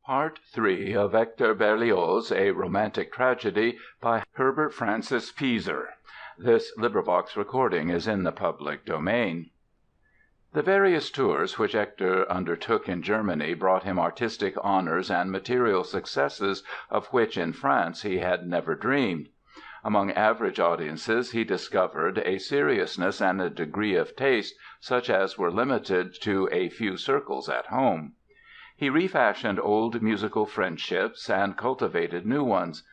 Part III of Hector Berlioz, A Romantic Tragedy, by Herbert Francis Pieser. The various tours which Hector undertook in Germany brought him artistic honors and material successes of which in France he had never dreamed. Among average audiences he discovered a seriousness and a degree of taste such as were limited to a few circles at home. He refashioned old musical friendships and cultivated new ones.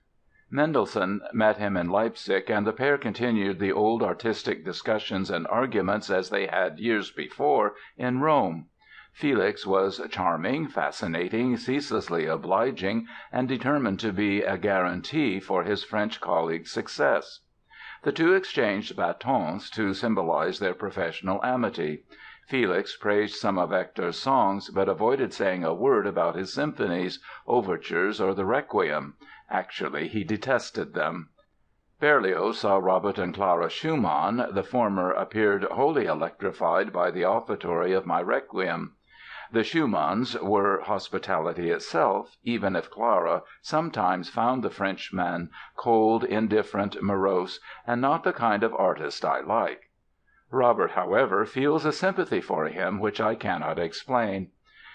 Mendelssohn met him in Leipzig and the pair continued the old artistic discussions and arguments as they had years before in Rome. Felix was charming, fascinating, ceaselessly obliging and determined to be a guarantee for his French colleague's success. The two exchanged batons to symbolize their professional amity. Felix praised some of Hector's songs but avoided saying a word about his symphonies, overtures or the Requiem. Actually, he detested them. Berlioz saw Robert and Clara Schumann. The former appeared wholly electrified by the offertory of my Requiem. The Schumanns were hospitality itself, even if Clara sometimes found the Frenchman cold, indifferent, morose, and not the kind of artist I like. Robert, however, feels a sympathy for him which I cannot explain.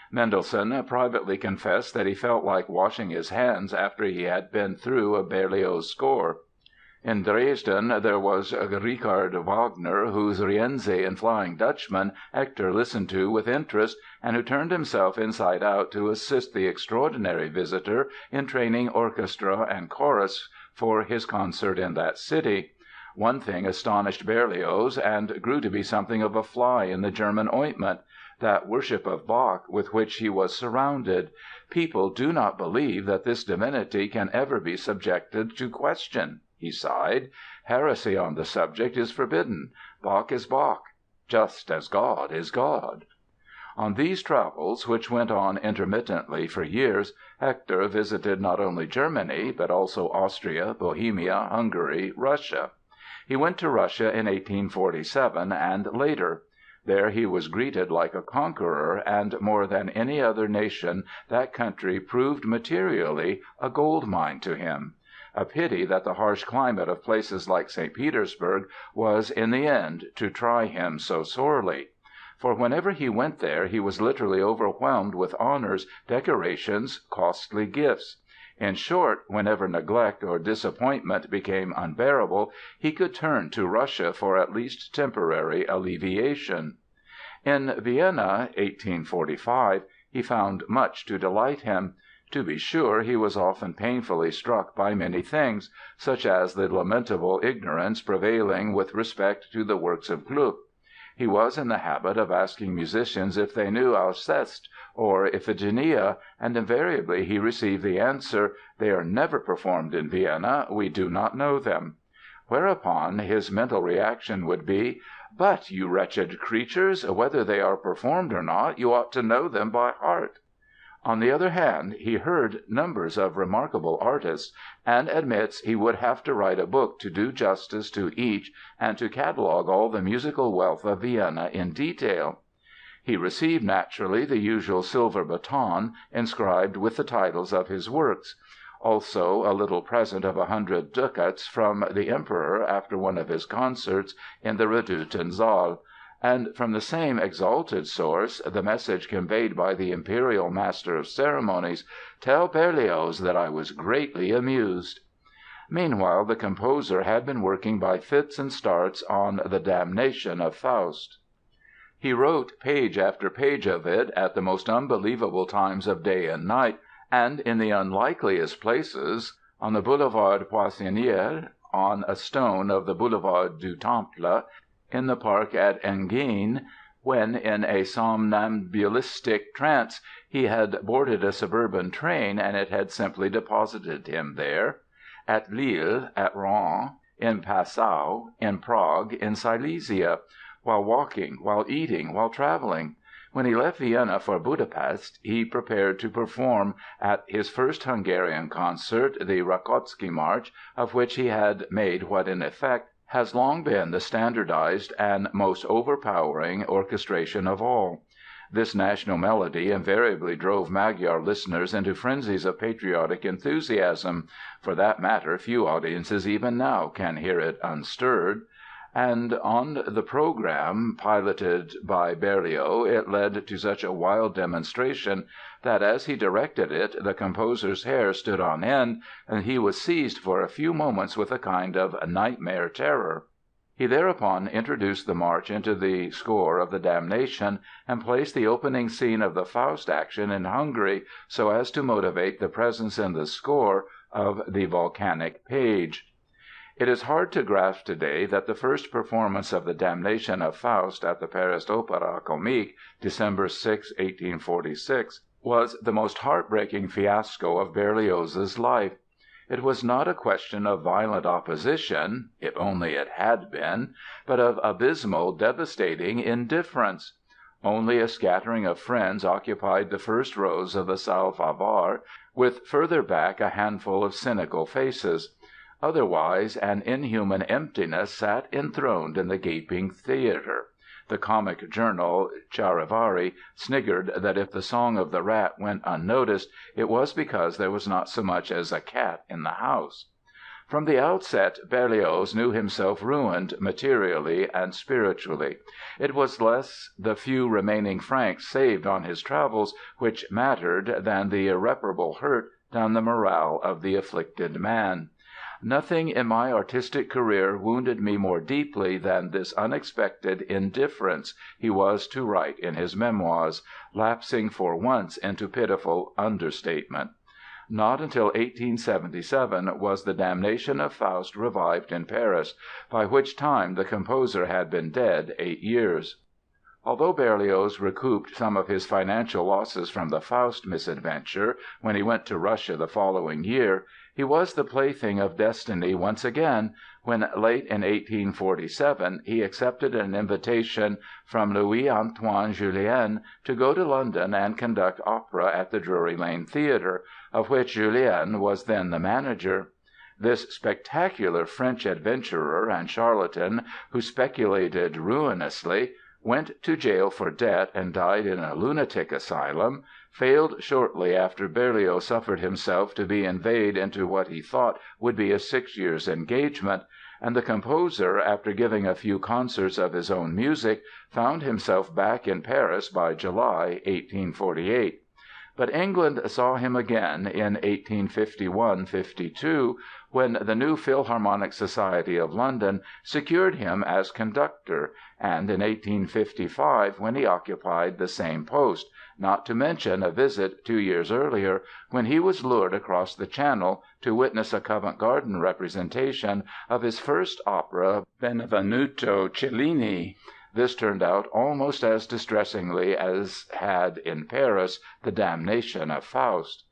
Mendelssohn privately confessed that he felt like washing his hands after he had been through a Berlioz score. In Dresden there was Richard Wagner, whose Rienzi and Flying Dutchman Hector listened to with interest and who turned himself inside out to assist the extraordinary visitor in training orchestra and chorus for his concert in that city. One thing astonished Berlioz and grew to be something of a fly in the German ointment—that worship of Bach with which he was surrounded. "People do not believe that this divinity can ever be subjected to question," he sighed. "Heresy on the subject is forbidden. Bach is Bach, just as God is God." On these travels, which went on intermittently for years, Hector visited not only Germany but also Austria, Bohemia, Hungary, Russia. He went to Russia in 1847 and later. There he was greeted like a conqueror and more than any other nation that country proved materially a gold mine to him. A pity that the harsh climate of places like St. Petersburg was in the end to try him so sorely. For whenever he went there he was literally overwhelmed with honors, decorations, costly gifts. In short, whenever neglect or disappointment became unbearable, he could turn to Russia for at least temporary alleviation. In Vienna, 1845, he found much to delight him. To be sure, he was often painfully struck by many things, such as the lamentable ignorance prevailing with respect to the works of Gluck. He was in the habit of asking musicians if they knew Alceste or Iphigenia, and invariably he received the answer, "They are never performed in Vienna. We do not know them." Whereupon his mental reaction would be, "But, you wretched creatures, whether they are performed or not, you ought to know them by heart." On the other hand, he heard numbers of remarkable artists, and admits he would have to write a book to do justice to each and to catalogue all the musical wealth of Vienna in detail. He received naturally the usual silver baton inscribed with the titles of his works; also a little present of 100 ducats from the Emperor after one of his concerts in the Redouten Saal; and from the same exalted source the message conveyed by the imperial master of ceremonies, "Tell Berlioz that I was greatly amused." Meanwhile the composer had been working by fits and starts on the Damnation of Faust. He wrote page after page of it at the most unbelievable times of day and night, and in the unlikeliest places: on the Boulevard Poissonnière, on a stone of the Boulevard du Temple, in the park at Enghien, when in a somnambulistic trance he had boarded a suburban train and it had simply deposited him there; at Lille, at Rouen, in Passau, in Prague, in Silesia; while walking, while eating, while traveling. When he left Vienna for Budapest he prepared to perform at his first Hungarian concert the Rakoczy March, of which he had made what in effect has long been the standardized and most overpowering orchestration of all. This national melody invariably drove Magyar listeners into frenzies of patriotic enthusiasm (for that matter, few audiences even now can hear it unstirred), and on the program piloted by Berlioz it led to such a wild demonstration that, as he directed it, the composer's hair stood on end and he was seized for a few moments with a kind of nightmare terror. He thereupon introduced the march into the score of The Damnation and placed the opening scene of the Faust action in Hungary so as to motivate the presence in the score of the volcanic page. It is hard to grasp today that the first performance of The Damnation of Faust at the Paris Opéra Comique, December 6, 1846, was the most heartbreaking fiasco of Berlioz's life. It was not a question of violent opposition (if only it had been!), but of abysmal, devastating indifference. Only a scattering of friends occupied the first rows of the Salle Favart, with further back a handful of cynical faces. Otherwise an inhuman emptiness sat enthroned in the gaping theatre. The comic journal Charivari sniggered that if the Song of the Rat went unnoticed it was because there was not so much as a cat in the house. From the outset Berlioz knew himself ruined materially and spiritually. It was less the few remaining francs saved on his travels which mattered than the irreparable hurt done the morale of the afflicted man. "Nothing in my artistic career wounded me more deeply than this unexpected indifference," he was to write in his Memoirs, lapsing for once into pitiful understatement. Not until 1877 was The Damnation of Faust revived in Paris, by which time the composer had been dead 8 years. Although Berlioz recouped some of his financial losses from the Faust misadventure when he went to Russia the following year, he was the plaything of destiny once again when, late in 1847, he accepted an invitation from Louis Antoine Jullien to go to London and conduct opera at the Drury Lane Theatre, of which Jullien was then the manager. This spectacular French adventurer and charlatan, who speculated ruinously, went to jail for debt and died in a lunatic asylum, failed shortly after Berlioz suffered himself to be inveigled into what he thought would be a 6 years' engagement, and the composer, after giving a few concerts of his own music, found himself back in Paris by July, 1848. But England saw him again in 1851–52, when the new Philharmonic Society of London secured him as conductor, and in 1855 when he occupied the same post, not to mention a visit 2 years earlier when he was lured across the Channel to witness a Covent Garden representation of his first opera, Benvenuto Cellini. This turned out almost as distressingly as had in Paris The Damnation of Faust.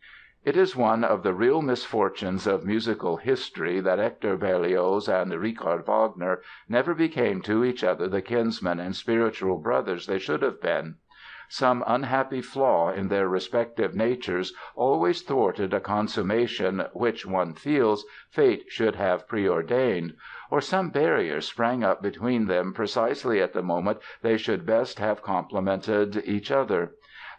It is one of the real misfortunes of musical history that Hector Berlioz and Richard Wagner never became to each other the kinsmen and spiritual brothers they should have been. Some unhappy flaw in their respective natures always thwarted a consummation which, one feels, fate should have preordained; or some barrier sprang up between them precisely at the moment they should best have complemented each other.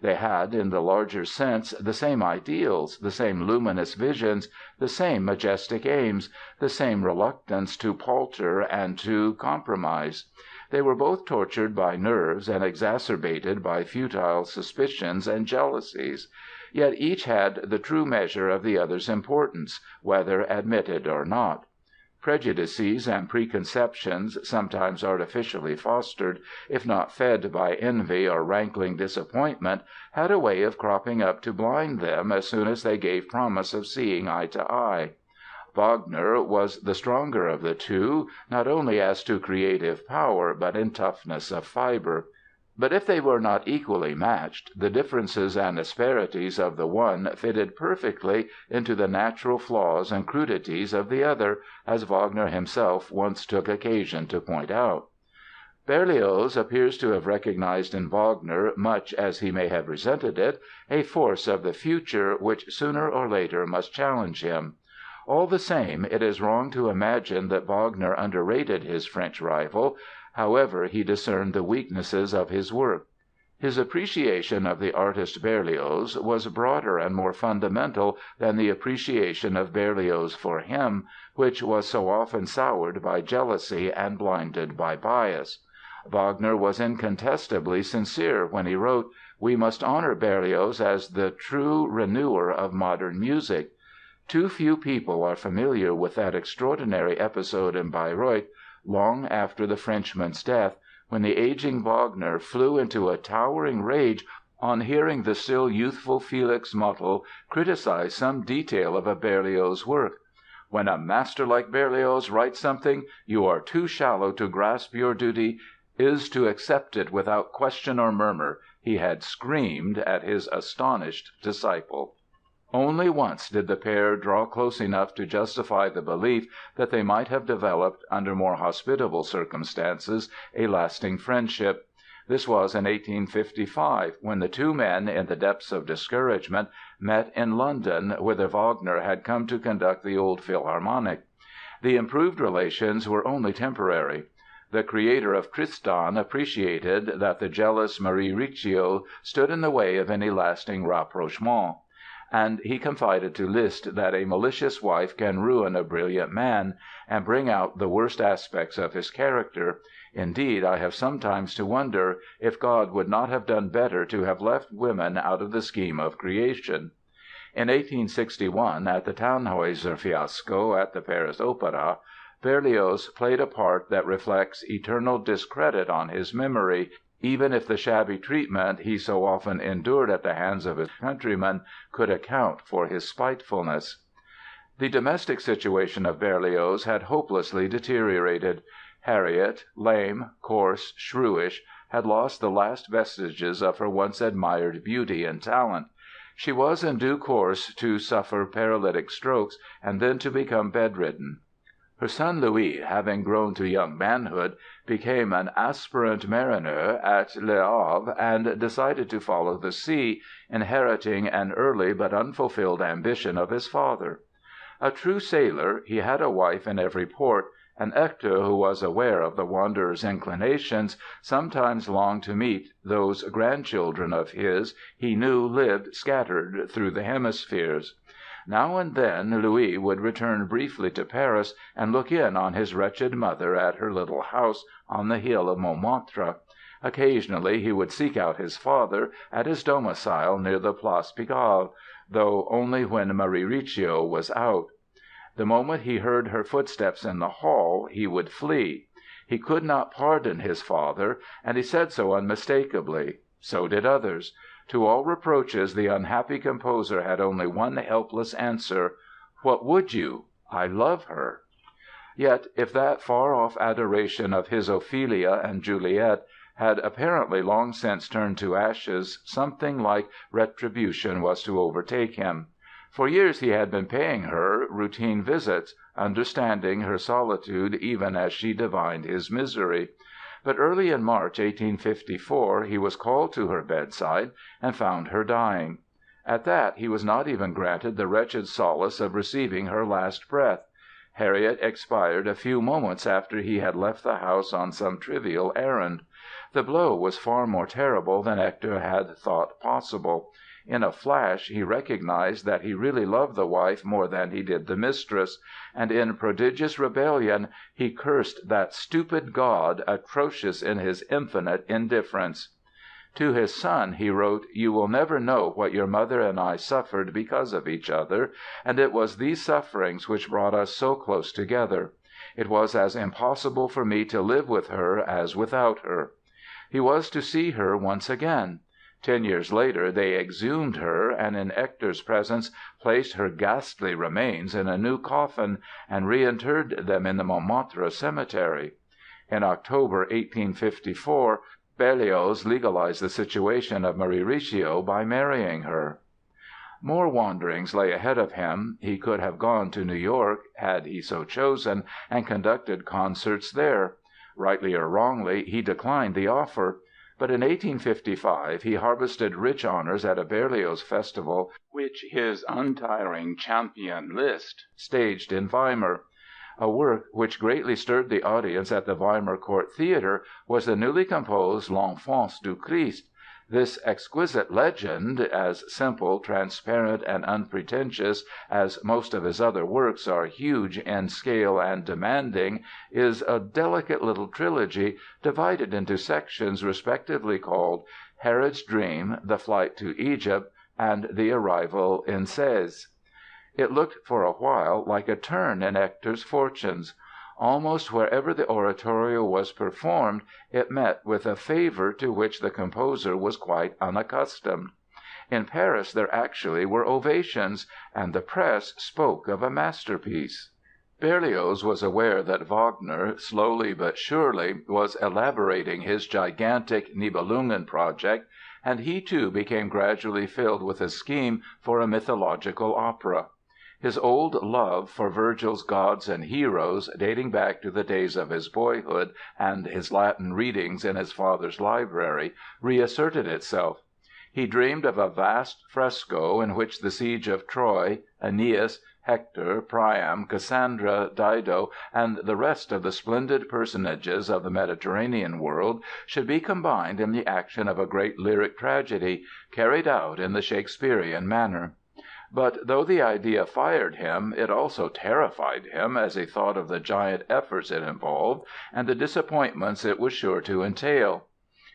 They had, in the larger sense, the same ideals, the same luminous visions, the same majestic aims, the same reluctance to palter and to compromise. They were both tortured by nerves and exacerbated by futile suspicions and jealousies. Yet each had the true measure of the other's importance, whether admitted or not. Prejudices and preconceptions, sometimes artificially fostered, if not fed by envy or rankling disappointment, had a way of cropping up to blind them as soon as they gave promise of seeing eye to eye. Wagner was the stronger of the two, not only as to creative power but in toughness of fiber. But if they were not equally matched, the differences and asperities of the one fitted perfectly into the natural flaws and crudities of the other, as Wagner himself once took occasion to point out. Berlioz appears to have recognized in Wagner, much as he may have resented it, a force of the future which sooner or later must challenge him. All the same, it is wrong to imagine that Wagner underrated his French rival, however he discerned the weaknesses of his work. His appreciation of the artist Berlioz was broader and more fundamental than the appreciation of Berlioz for him, which was so often soured by jealousy and blinded by bias. Wagner was incontestably sincere when he wrote: "We must honor Berlioz as the true renewer of modern music." Too few people are familiar with that extraordinary episode in Bayreuth, long after the Frenchman's death, when the aging Wagner flew into a towering rage on hearing the still youthful Felix Mottl criticize some detail of a Berlioz work. "When a master like Berlioz writes something, you are too shallow to grasp your duty is to accept it without question or murmur," he had screamed at his astonished disciple. Only once did the pair draw close enough to justify the belief that they might have developed, under more hospitable circumstances, a lasting friendship. This was in 1855, when the two men, in the depths of discouragement, met in London, whither Wagner had come to conduct the Old Philharmonic. The improved relations were only temporary. The creator of Tristan appreciated that the jealous Marie Recio stood in the way of any lasting rapprochement; and he confided to Liszt that a malicious wife can ruin a brilliant man, and bring out the worst aspects of his character. Indeed, I have sometimes to wonder if God would not have done better to have left women out of the scheme of creation. In 1861, at the Tannhäuser fiasco at the Paris Opera, Berlioz played a part that reflects eternal discredit on his memory, even if the shabby treatment he so often endured at the hands of his countrymen could account for his spitefulness. The domestic situation of Berlioz had hopelessly deteriorated. Harriet, lame, coarse, shrewish, had lost the last vestiges of her once admired beauty and talent. She was in due course to suffer paralytic strokes and then to become bedridden. Her son Louis, having grown to young manhood, became an aspirant mariner at Le Havre and decided to follow the sea, inheriting an early but unfulfilled ambition of his father. A true sailor, he had a wife in every port, and Hector, who was aware of the wanderer's inclinations, sometimes longed to meet those grandchildren of his he knew lived scattered through the hemispheres. Now and then Louis would return briefly to Paris and look in on his wretched mother at her little house on the hill of Montmartre. Occasionally he would seek out his father at his domicile near the Place Pigalle, though only when Marie Recio was out. The moment he heard her footsteps in the hall he would flee. He could not pardon his father, and he said so unmistakably. So did others. To all reproaches the unhappy composer had only one helpless answer: "What would you? I love her." Yet if that far-off adoration of his Ophelia and Juliet had apparently long since turned to ashes, something like retribution was to overtake him. For years he had been paying her routine visits, understanding her solitude even as she divined his misery. But early in March, 1854, he was called to her bedside and found her dying. At that he was not even granted the wretched solace of receiving her last breath. Harriet expired a few moments after he had left the house on some trivial errand. The blow was far more terrible than Hector had thought possible. In a flash he recognized that he really loved the wife more than he did the mistress, and in prodigious rebellion he cursed that stupid God, atrocious in his infinite indifference. To his son he wrote: "You will never know what your mother and I suffered because of each other, and it was these sufferings which brought us so close together. It was as impossible for me to live with her as without her." He was to see her once again. 10 years later they exhumed her and in Hector's presence placed her ghastly remains in a new coffin and reinterred them in the Montmartre cemetery. In October, 1854, Berlioz legalized the situation of Marie Recio by marrying her. More wanderings lay ahead of him. He could have gone to New York, had he so chosen, and conducted concerts there. Rightly or wrongly, he declined the offer. But in 1855 he harvested rich honors at a Berlioz festival which his untiring champion Liszt staged in Weimar. A work which greatly stirred the audience at the Weimar Court Theater was the newly composed L'Enfance du Christ. This exquisite legend, as simple, transparent and unpretentious as most of his other works are huge in scale and demanding, is a delicate little trilogy divided into sections respectively called Herod's Dream, The Flight to Egypt, and The Arrival in Sèze. It looked for a while like a turn in Hector's fortunes. Almost wherever the oratorio was performed it met with a favor to which the composer was quite unaccustomed. In Paris there actually were ovations, and the press spoke of a masterpiece. Berlioz was aware that Wagner, slowly but surely, was elaborating his gigantic Nibelungen project, and he too became gradually filled with a scheme for a mythological opera. His old love for Virgil's gods and heroes, dating back to the days of his boyhood and his Latin readings in his father's library, reasserted itself. He dreamed of a vast fresco in which the siege of Troy, Aeneas, Hector, Priam, Cassandra, Dido, and the rest of the splendid personages of the Mediterranean world should be combined in the action of a great lyric tragedy, carried out in the Shakespearean manner. But though the idea fired him, it also terrified him as he thought of the giant efforts it involved and the disappointments it was sure to entail.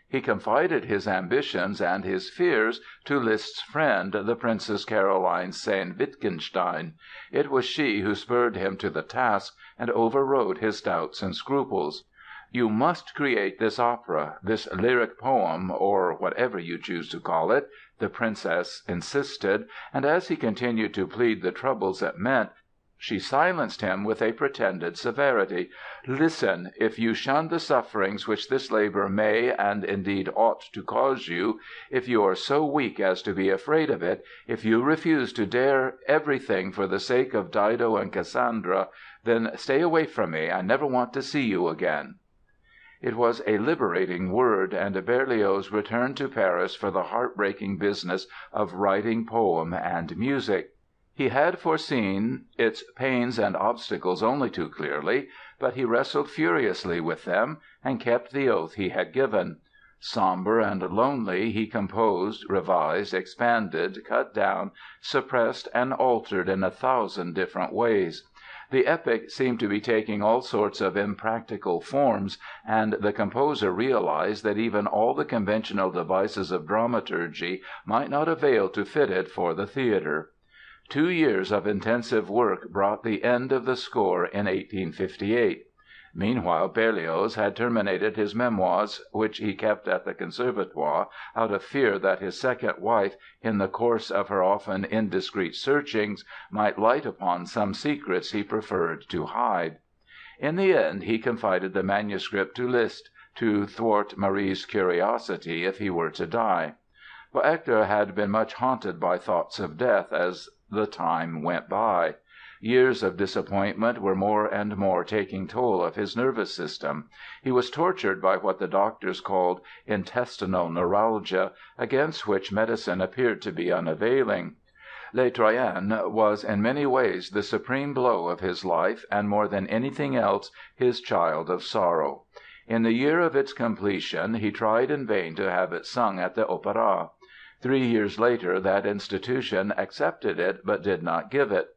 He confided his ambitions and his fears to Liszt's friend, the Princess Caroline Sayn Wittgenstein. It was she who spurred him to the task and overrode his doubts and scruples. "You must create this opera, this lyric poem, or whatever you choose to call it," the Princess insisted, and as he continued to plead the troubles it meant, she silenced him with a pretended severity. "Listen! If you shun the sufferings which this labor may, and indeed ought, to cause you, if you are so weak as to be afraid of it, if you refuse to dare everything for the sake of Dido and Cassandra, then stay away from me. I never want to see you again." It was a liberating word, and Berlioz returned to Paris for the heartbreaking business of writing poem and music. He had foreseen its pains and obstacles only too clearly, but he wrestled furiously with them and kept the oath he had given. Sombre and lonely, he composed, revised, expanded, cut down, suppressed and altered in 1,000 different ways. The epic seemed to be taking all sorts of impractical forms, and the composer realized that even all the conventional devices of dramaturgy might not avail to fit it for the theatre. 2 years of intensive work brought the end of the score in 1858. Meanwhile Berlioz had terminated his Memoirs, which he kept at the Conservatoire out of fear that his second wife, in the course of her often indiscreet searchings, might light upon some secrets he preferred to hide. In the end he confided the manuscript to Liszt, to thwart Marie's curiosity if he were to die. For Hector had been much haunted by thoughts of death as the time went by. Years of disappointment were more and more taking toll of his nervous system. He was tortured by what the doctors called intestinal neuralgia, against which medicine appeared to be unavailing. Les Troyens was in many ways the supreme blow of his life and more than anything else his child of sorrow. In the year of its completion he tried in vain to have it sung at the Opéra. 3 years later that institution accepted it but did not give it.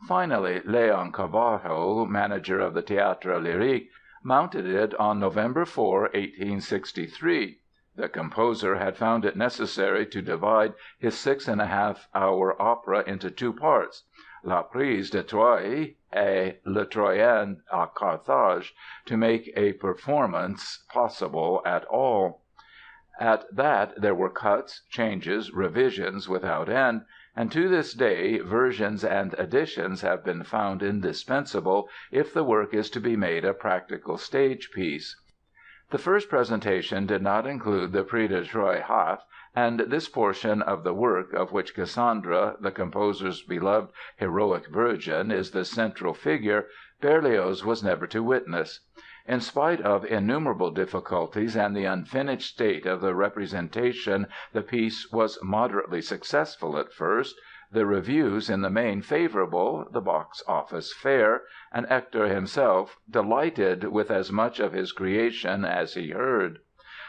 Finally Léon Carvalho, manager of the Théâtre Lyrique, mounted it on November 4, 1863. The composer had found it necessary to divide his 6½-hour opera into 2 parts, La Prise de Troie et Le Troyen à Carthage, to make a performance possible at all. At that there were cuts, changes, revisions without end, and to this day versions and additions have been found indispensable if the work is to be made a practical stage piece. The first presentation did not include the Prix de Troie half, and this portion of the work, of which Cassandra, the composer's beloved heroic virgin, is the central figure, Berlioz was never to witness. In spite of innumerable difficulties and the unfinished state of the representation the piece was moderately successful at first, the reviews in the main favorable, the box office fair, and Hector himself delighted with as much of his creation as he heard.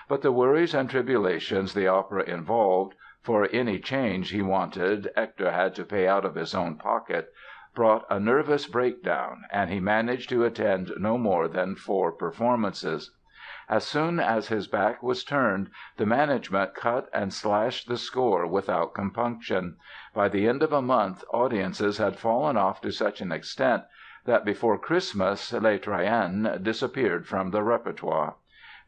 but the worries and tribulations the opera involved (for any change he wanted Hector had to pay out of his own pocket) brought a nervous breakdown and he managed to attend no more than 4 performances. As soon as his back was turned, the management cut and slashed the score without compunction. By the end of a month audiences had fallen off to such an extent that before Christmas Les Troyens disappeared from the repertoire.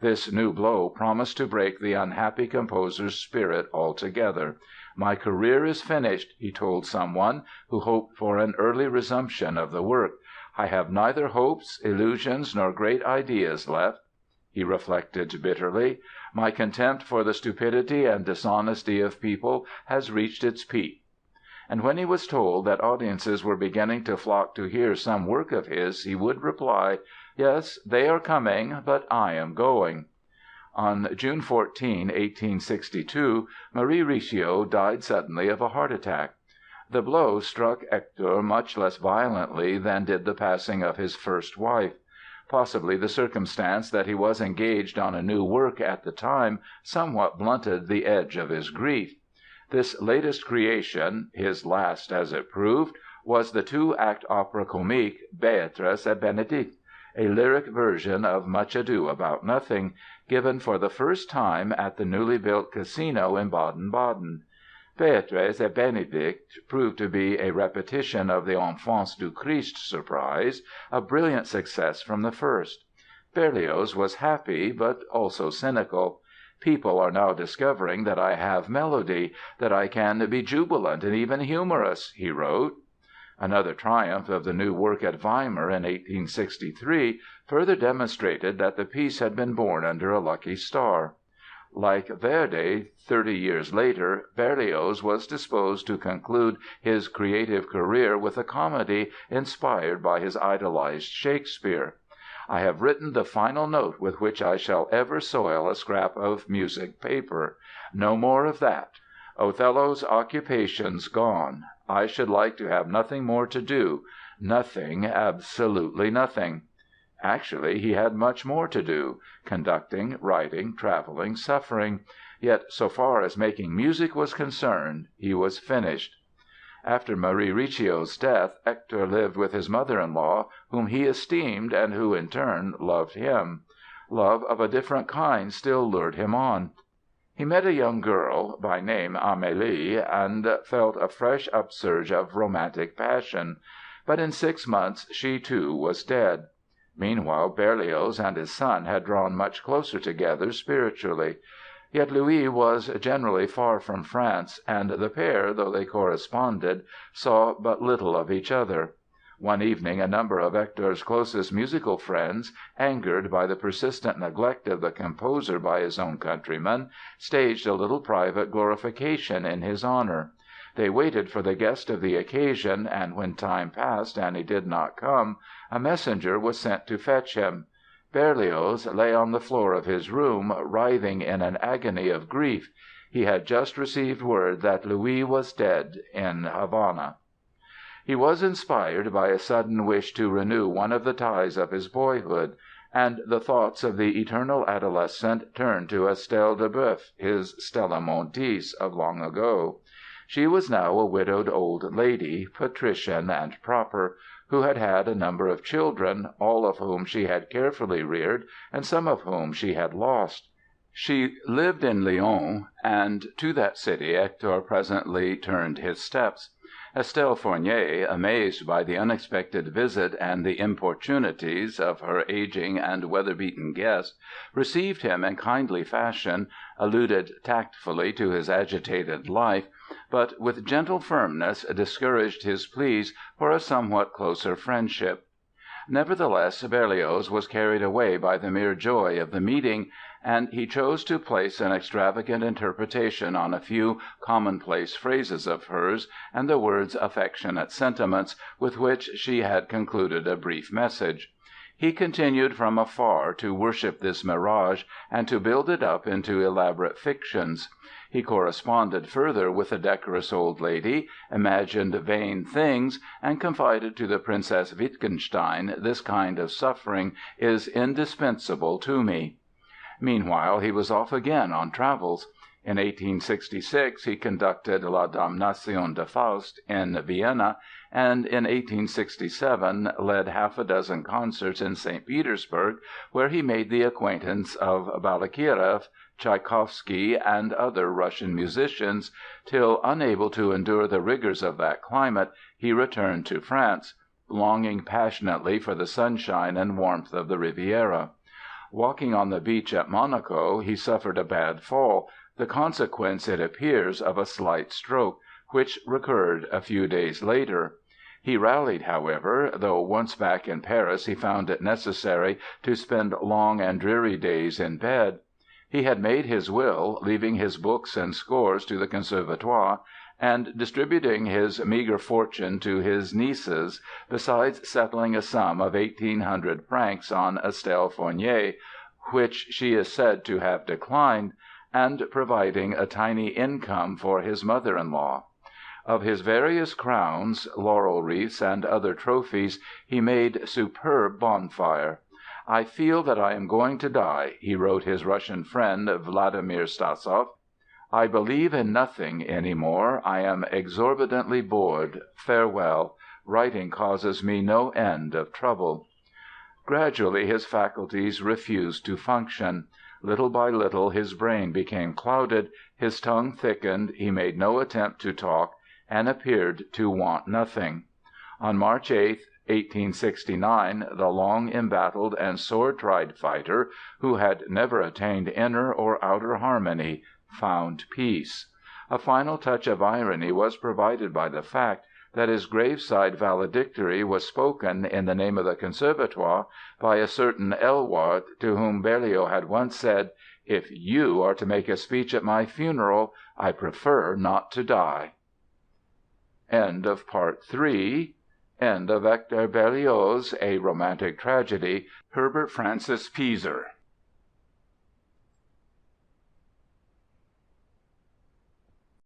This new blow promised to break the unhappy composer's spirit altogether. "My career is finished," he told someone who hoped for an early resumption of the work. "I have neither hopes, illusions nor great ideas left." He reflected bitterly. "My contempt for the stupidity and dishonesty of people has reached its peak." And when he was told that audiences were beginning to flock to hear some work of his, he would reply: "Yes, they are coming, but I am going." On June 14, 1862, Marie Recio died suddenly of a heart attack. The blow struck Hector much less violently than did the passing of his first wife. Possibly the circumstance that he was engaged on a new work at the time somewhat blunted the edge of his grief. This latest creation—his last, as it proved—was the 2-act opera comique, Béatrice et Bénédict, a lyric version of Much Ado About Nothing, given for the first time at the newly built Casino in Baden Baden. Béatrice et Bénédict proved to be a repetition of the Enfants du Christ surprise, a brilliant success from the first. Berlioz was happy, but also cynical. "People are now discovering that I have melody, that I can be jubilant and even humorous," he wrote. Another triumph of the new work at Weimar in 1863 further demonstrated that the piece had been born under a lucky star. Like Verdi 30 years later, Berlioz was disposed to conclude his creative career with a comedy inspired by his idolized Shakespeare. "I have written the final note with which I shall ever soil a scrap of music paper. No more of that! Othello's occupation's gone. I should like to have nothing more to do. Nothing, absolutely nothing." Actually he had much more to do—conducting, writing, traveling, suffering. Yet so far as making music was concerned he was finished. After Marie Recio's death Hector lived with his mother-in-law, whom he esteemed and who in turn loved him. Love of a different kind still lured him on. He met a young girl, by name Amélie, and felt a fresh upsurge of romantic passion. But in 6 months she too was dead. Meanwhile Berlioz and his son had drawn much closer together spiritually. Yet Louis was generally far from France, and the pair, though they corresponded, saw but little of each other. One evening a number of Hector's closest musical friends, angered by the persistent neglect of the composer by his own countrymen, staged a little private glorification in his honor. They waited for the guest of the occasion, and when time passed and he did not come, a messenger was sent to fetch him. Berlioz lay on the floor of his room, writhing in an agony of grief. He had just received word that Louis was dead in Havana. He was inspired by a sudden wish to renew one of the ties of his boyhood, and the thoughts of the eternal adolescent turned to Estelle Duboeuf, his Stella Montis of long ago. She was now a widowed old lady, patrician and proper, who had had a number of children, all of whom she had carefully reared and some of whom she had lost. She lived in Lyon, and to that city Hector presently turned his steps. Estelle Fornier, amazed by the unexpected visit and the importunities of her aging and weather-beaten guest, received him in kindly fashion, alluded tactfully to his agitated life, but with gentle firmness discouraged his pleas for a somewhat closer friendship. Nevertheless Berlioz was carried away by the mere joy of the meeting, and he chose to place an extravagant interpretation on a few commonplace phrases of hers and the words "affectionate sentiments" with which she had concluded a brief message. He continued from afar to worship this mirage and to build it up into elaborate fictions. He corresponded further with the decorous old lady, imagined vain things, and confided to the Princess Wittgenstein, "This kind of suffering is indispensable to me." Meanwhile he was off again on travels. In 1866 he conducted "La Damnation de Faust" in Vienna, and in 1867 led half a dozen concerts in St. Petersburg, where he made the acquaintance of Balakireff, Tschaikowsky, and other Russian musicians, till, unable to endure the rigors of that climate, he returned to France, longing passionately for the sunshine and warmth of the Riviera. Walking on the beach at Monaco he suffered a bad fall, the consequence, it appears, of a slight stroke, which recurred a few days later. He rallied, however, though once back in Paris he found it necessary to spend long and dreary days in bed. He had made his will, leaving his books and scores to the Conservatoire, and distributing his meager fortune to his nieces, besides settling a sum of 1,800 francs on Estelle Fornier, which she is said to have declined, and providing a tiny income for his mother-in-law. Of his various crowns, laurel wreaths, and other trophies he made superb bonfire. "I feel that I am going to die," he wrote his Russian friend, Vladimir Stasov. "I believe in nothing any more. I am exorbitantly bored. Farewell. Writing causes me no end of trouble." Gradually his faculties refused to function. Little by little his brain became clouded, his tongue thickened, he made no attempt to talk, and appeared to want nothing. On March 8, 1869, the long embattled and sore-tried fighter, who had never attained inner or outer harmony, found peace. A final touch of irony was provided by the fact that his graveside valedictory was spoken, in the name of the Conservatoire, by a certain Eluard, to whom Berlioz had once said, "If you are to make a speech at my funeral, I prefer not to die." End of Part III. End of Hector Berlioz' A Romantic Tragedy. Herbert Francis Pieser.